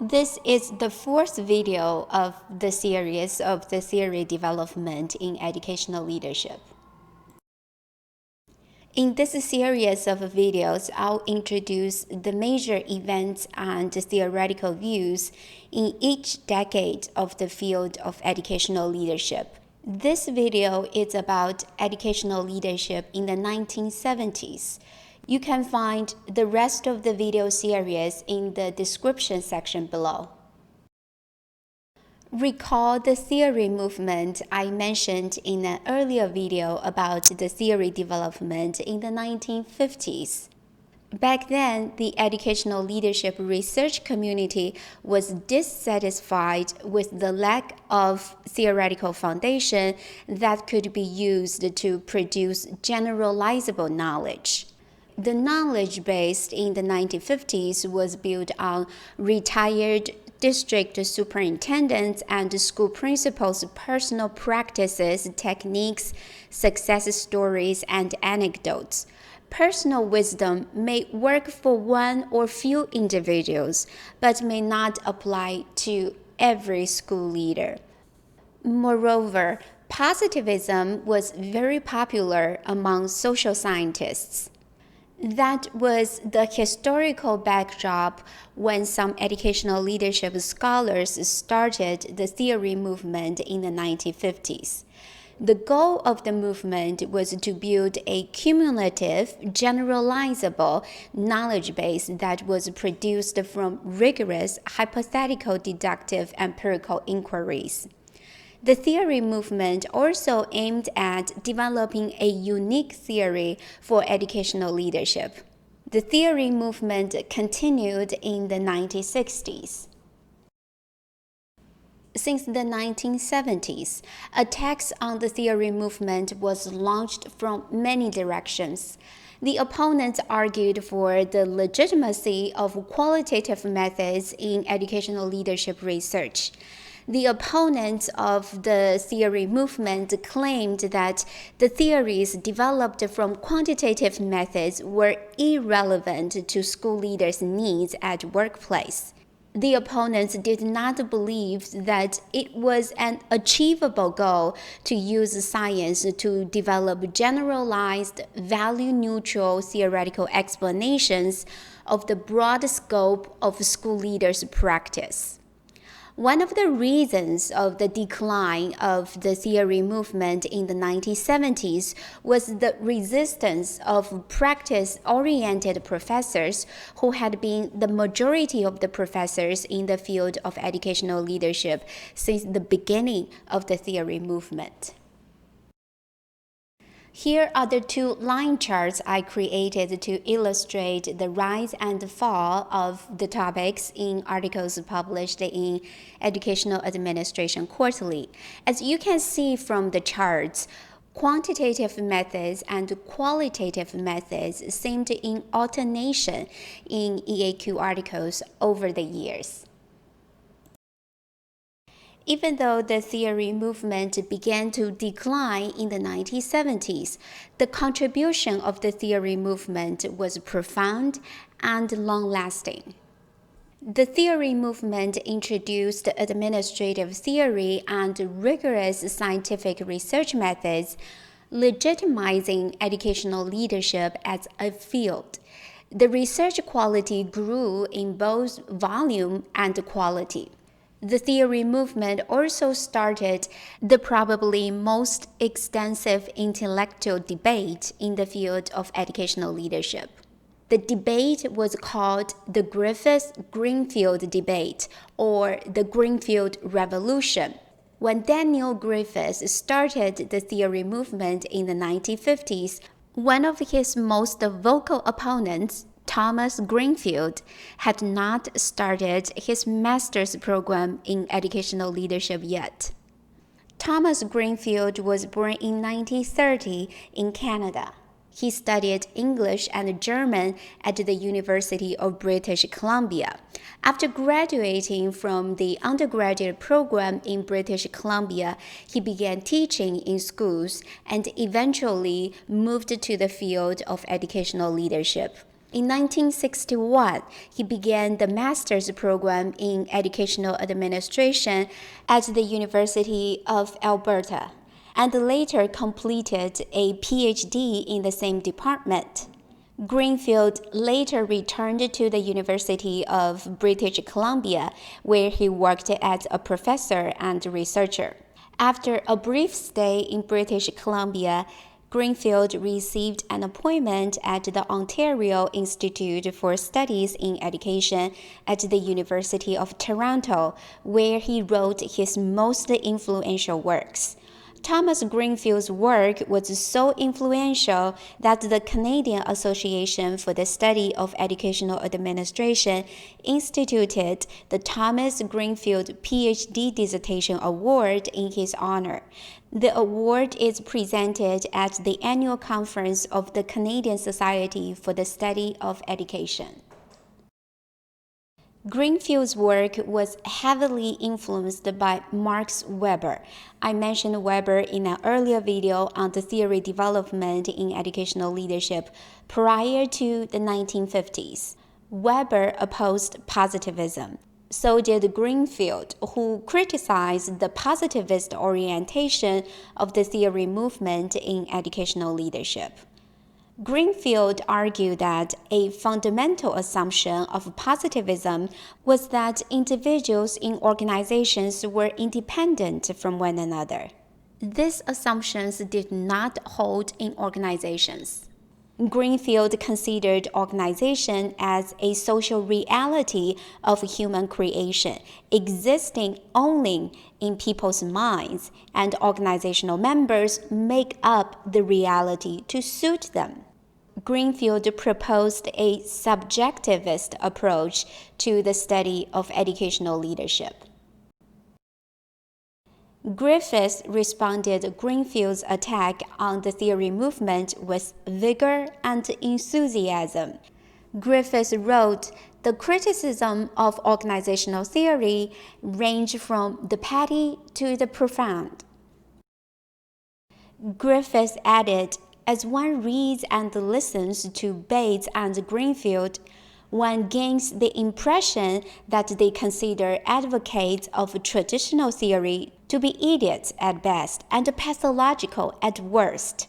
This is the fourth video of the series of the theory development in educational leadership. In this series of videos, I'll introduce the major events and theoretical views in each decade of the field of educational leadership. This video is about educational leadership in the 1970s. You can find the rest of the video series in the description section below. Recall the theory movement I mentioned in an earlier video about the theory development in the 1950s. Back then, the educational leadership research community was dissatisfied with the lack of theoretical foundation that could be used to produce generalizable knowledge. The knowledge base in the 1950s was built on retired district superintendents and school principals' personal practices, techniques, success stories, and anecdotes. Personal wisdom may work for one or few individuals, but may not apply to every school leader. Moreover, positivism was very popular among social scientists. That was the historical backdrop when some educational leadership scholars started the theory movement in the 1950s. The goal of the movement was to build a cumulative, generalizable knowledge base that was produced from rigorous hypothetical deductive empirical inquiries. The theory movement also aimed at developing a unique theory for educational leadership. The theory movement continued in the 1960s. Since the 1970s, attacks on the theory movement was launched from many directions. The opponents argued for the legitimacy of qualitative methods in educational leadership research. The opponents of the theory movement claimed that the theories developed from quantitative methods were irrelevant to school leaders' needs at workplace. The opponents did not believe that it was an achievable goal to use science to develop generalized, value-neutral theoretical explanations of the broad scope of school leaders' practice. One of the reasons of the decline of the theory movement in the 1970s was the resistance of practice-oriented professors who had been the majority of the professors in the field of educational leadership since the beginning of the theory movement. Here are the two line charts I created to illustrate the rise and fall of the topics in articles published in Educational Administration Quarterly. As you can see from the charts, quantitative methods and qualitative methods seemed in alternation in EAQ articles over the years. Even though the theory movement began to decline in the 1970s, the contribution of the theory movement was profound and long-lasting. The theory movement introduced administrative theory and rigorous scientific research methods, legitimizing educational leadership as a field. The research quality grew in both volume and quality. The theory movement also started the probably most extensive intellectual debate in the field of educational leadership. The debate was called the Griffith-Greenfield debate, or the Greenfield Revolution. When Daniel Griffith started the theory movement in the 1950s, one of his most vocal opponents, Thomas Greenfield, had not started his master's program in educational leadership yet. Thomas Greenfield was born in 1930 in Canada. He studied English and German at the University of British Columbia. After graduating from the undergraduate program in British Columbia, he began teaching in schools and eventually moved to the field of educational leadership. In 1961, he began the master's program in educational administration at the University of Alberta, and later completed a PhD in the same department. Greenfield later returned to the University of British Columbia, where he worked as a professor and researcher. After a brief stay in British Columbia, Greenfield received an appointment at the Ontario Institute for Studies in Education at the University of Toronto, where he wrote his most influential works. Thomas Greenfield's work was so influential that the Canadian Association for the Study of Educational Administration instituted the Thomas Greenfield PhD Dissertation Award in his honor. The award is presented at the annual conference of the Canadian Society for the Study of Education. Greenfield's work was heavily influenced by Max Weber. I mentioned Weber in an earlier video on the theory development in educational leadership prior to the 1950s. Weber opposed positivism. So did Greenfield, who criticized the positivist orientation of the theory movement in educational leadership. Greenfield argued that a fundamental assumption of positivism was that individuals in organizations were independent from one another. These assumptions did not hold in organizations. Greenfield considered organization as a social reality of human creation, existing only in people's minds, and organizational members make up the reality to suit them. Greenfield proposed a subjectivist approach to the study of educational leadership. Griffiths responded to Greenfield's attack on the theory movement with vigor and enthusiasm. Griffiths wrote, "The criticism of organizational theory ranged from the petty to the profound." Griffiths added, "As one reads and listens to Bates and Greenfield, one gains the impression that they consider advocates of traditional theory to be idiots at best and pathological at worst."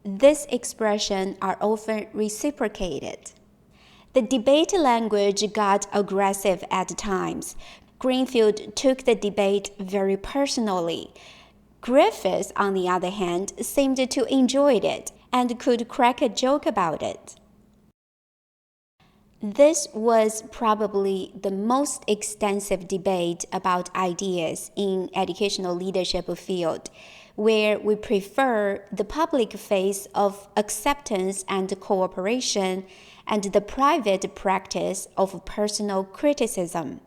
These expressions are often reciprocated. The debate language got aggressive at times. Greenfield took the debate very personally. Griffiths, on the other hand, seemed to enjoy it and could crack a joke about it. This was probably the most extensive debate about ideas in educational leadership field, where we prefer the public phase of acceptance and cooperation and the private practice of personal criticism.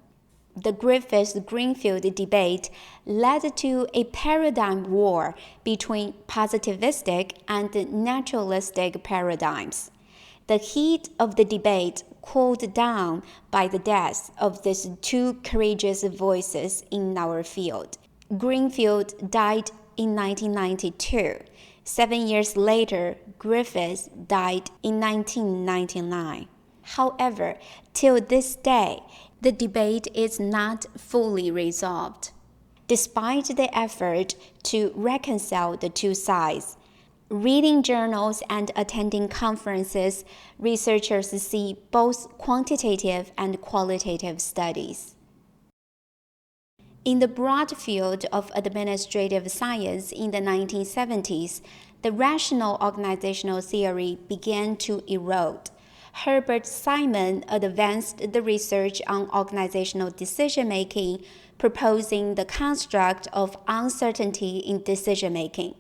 The Griffiths-Greenfield debate led to a paradigm war between positivistic and naturalistic paradigms. The heat of the debate cooled down by the deaths of these two courageous voices in our field. Greenfield died in 1992. 7 years later, Griffiths died in 1999. However, till this day, the debate is not fully resolved. Despite the effort to reconcile the two sides, reading journals and attending conferences, researchers see both quantitative and qualitative studies. In the broad field of administrative science in the 1970s, the rational organizational theory began to erode. Herbert Simon advanced the research on organizational decision-making, proposing the construct of uncertainty in decision-making.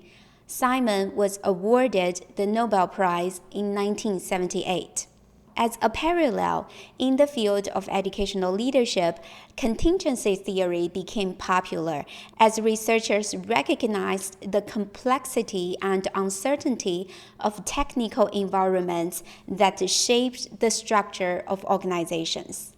Simon was awarded the Nobel Prize in 1978. As a parallel, in the field of educational leadership, contingency theory became popular as researchers recognized the complexity and uncertainty of technical environments that shaped the structure of organizations.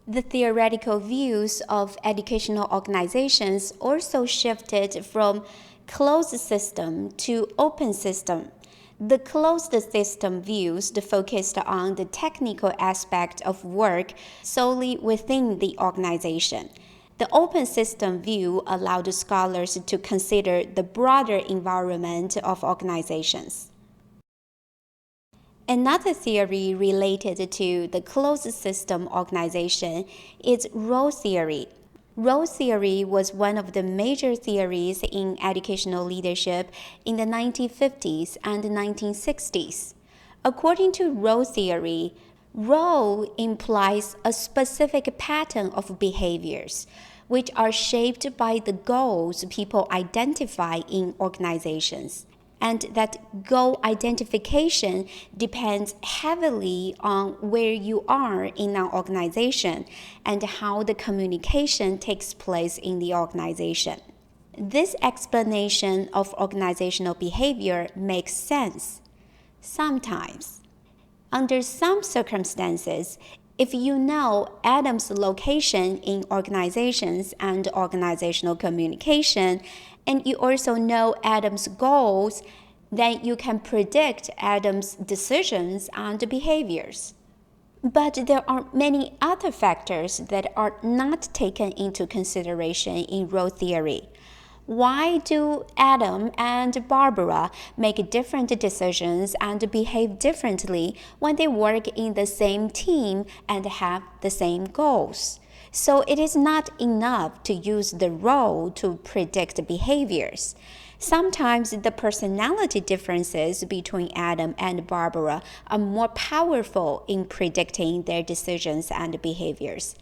The theoretical views of educational organizations also shifted from closed system to open system. The closed system views focused on the technical aspect of work solely within the organization. The open system view allowed scholars to consider the broader environment of organizations. Another theory related to the closed system organization is role theory. Role theory was one of the major theories in educational leadership in the 1950s and 1960s. According to role theory, role implies a specific pattern of behaviors, which are shaped by the goals people identify in organizations. And that goal identification depends heavily on where you are in an organization and how the communication takes place in the organization. This explanation of organizational behavior makes sense. Sometimes. Under some circumstances, if you know Adam's location in organizations and organizational communication, and you also know Adam's goals, then you can predict Adam's decisions and behaviors. But there are many other factors that are not taken into consideration in role theory. Why do Adam and Barbara make different decisions and behave differently when they work in the same team and have the same goals? So it is not enough to use the role to predict behaviors. Sometimes the personality differences between Adam and Barbara are more powerful in predicting their decisions and behaviors.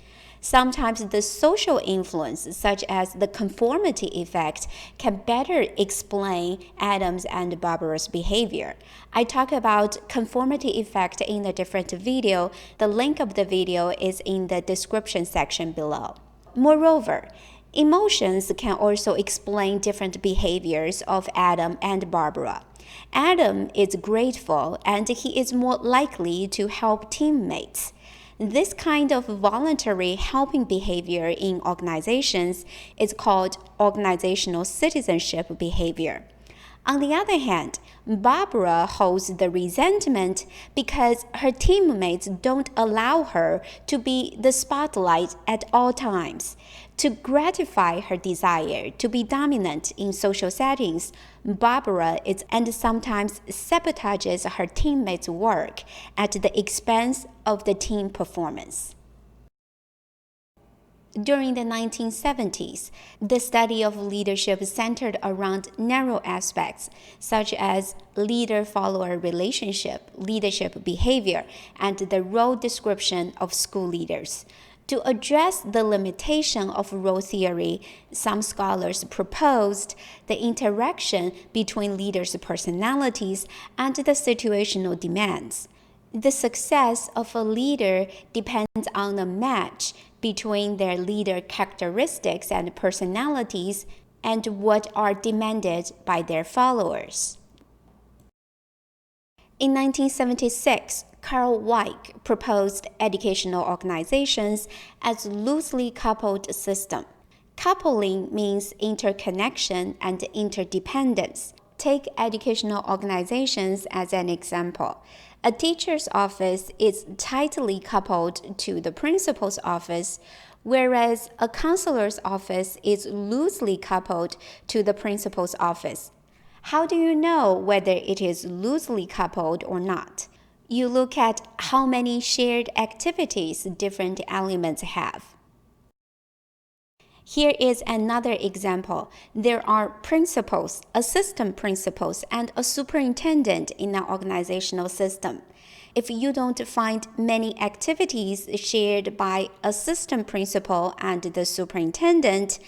Sometimes the social influence, such as the conformity effect, can better explain Adam's and Barbara's behavior. I talk about conformity effect in a different video. The link of the video is in the description section below. Moreover, emotions can also explain different behaviors of Adam and Barbara. Adam is grateful and he is more likely to help teammates. This kind of voluntary helping behavior in organizations is called organizational citizenship behavior. On the other hand, Barbara holds the resentment because her teammates don't allow her to be the spotlight at all times. To gratify her desire to be dominant in social settings, Barbara is and sometimes sabotages her teammates' work at the expense of the team performance. During the 1970s, the study of leadership centered around narrow aspects such as leader-follower relationship, leadership behavior, and the role description of school leaders. To address the limitation of role theory, some scholars proposed the interaction between leaders' personalities and the situational demands. The success of a leader depends on a match between their leader characteristics and personalities and what are demanded by their followers. In 1976, Carl Weick proposed educational organizations as loosely coupled system. Coupling means interconnection and interdependence. Take educational organizations as an example. A teacher's office is tightly coupled to the principal's office, whereas a counselor's office is loosely coupled to the principal's office. How do you know whether it is loosely coupled or not? You look at how many shared activities different elements have. Here is another example. There are principals, assistant principals, and a superintendent in an organizational system. If you don't find many activities shared by assistant principal and the superintendent,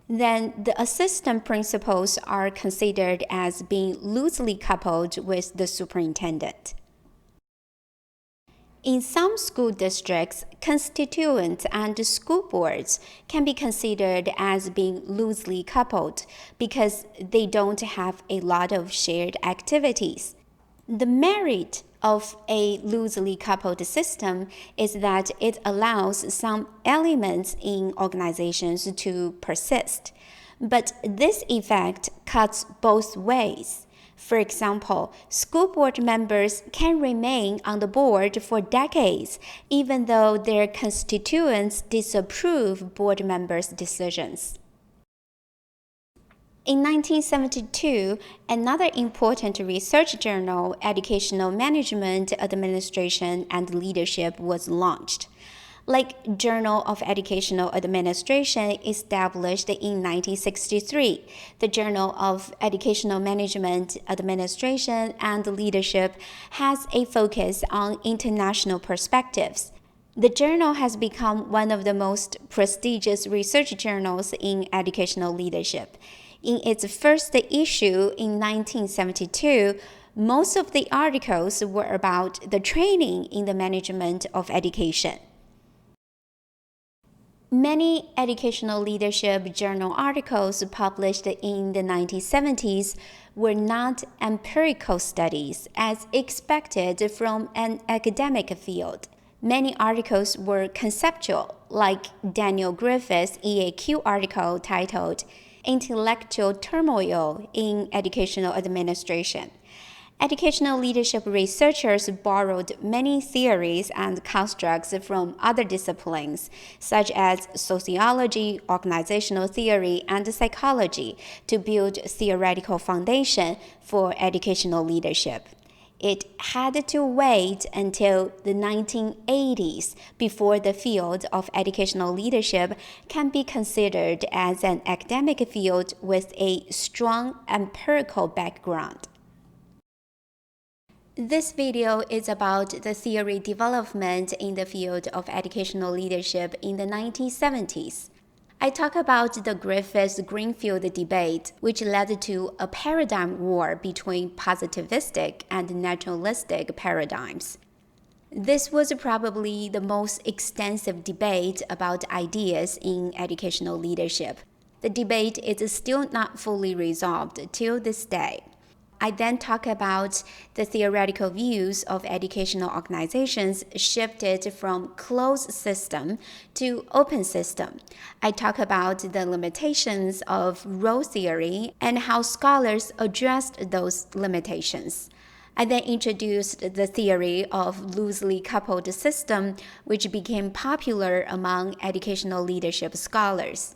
then the assistant principals are considered as being loosely coupled with the superintendent. In some school districts, constituents and school boards can be considered as being loosely coupled because they don't have a lot of shared activities. The merit of a loosely coupled system is that it allows some elements in organizations to persist. But this effect cuts both ways. For example, school board members can remain on the board for decades, even though their constituents disapprove board members' decisions. In 1972, another important research journal, Educational Management, Administration, and Leadership, was launched. Like Journal of Educational Administration, established in 1963, the Journal of Educational Management, Administration, and Leadership has a focus on international perspectives. The journal has become one of the most prestigious research journals in educational leadership. In its first issue in 1972, most of the articles were about the training in the management of education. Many educational leadership journal articles published in the 1970s were not empirical studies as expected from an academic field. Many articles were conceptual, like Daniel Griffith's EAQ article titled Intellectual Turmoil in Educational Administration. Educational leadership researchers borrowed many theories and constructs from other disciplines, such as sociology, organizational theory, and psychology, to build theoretical foundation for educational leadership. It had to wait until the 1980s before the field of educational leadership can be considered as an academic field with a strong empirical background. This video is about the theory development in the field of educational leadership in the 1970s. I talk about the Griffith-Greenfield debate, which led to a paradigm war between positivistic and naturalistic paradigms. This was probably the most extensive debate about ideas in educational leadership. The debate is still not fully resolved till this day. I then talk about the theoretical views of educational organizations shifted from closed system to open system. I talk about the limitations of role theory and how scholars addressed those limitations. I then introduced the theory of loosely coupled system, which became popular among educational leadership scholars.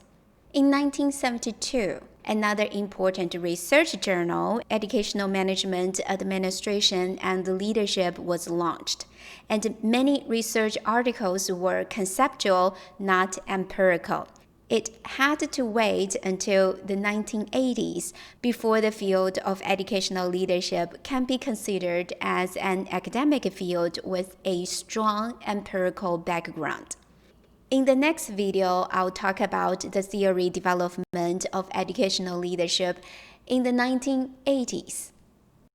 In 1972, another important research journal, Educational Management, Administration, and Leadership, was launched, and many research articles were conceptual, not empirical. It had to wait until the 1980s before the field of educational leadership can be considered as an academic field with a strong empirical background. In the next video, I'll talk about the theory development of educational leadership in the 1980s.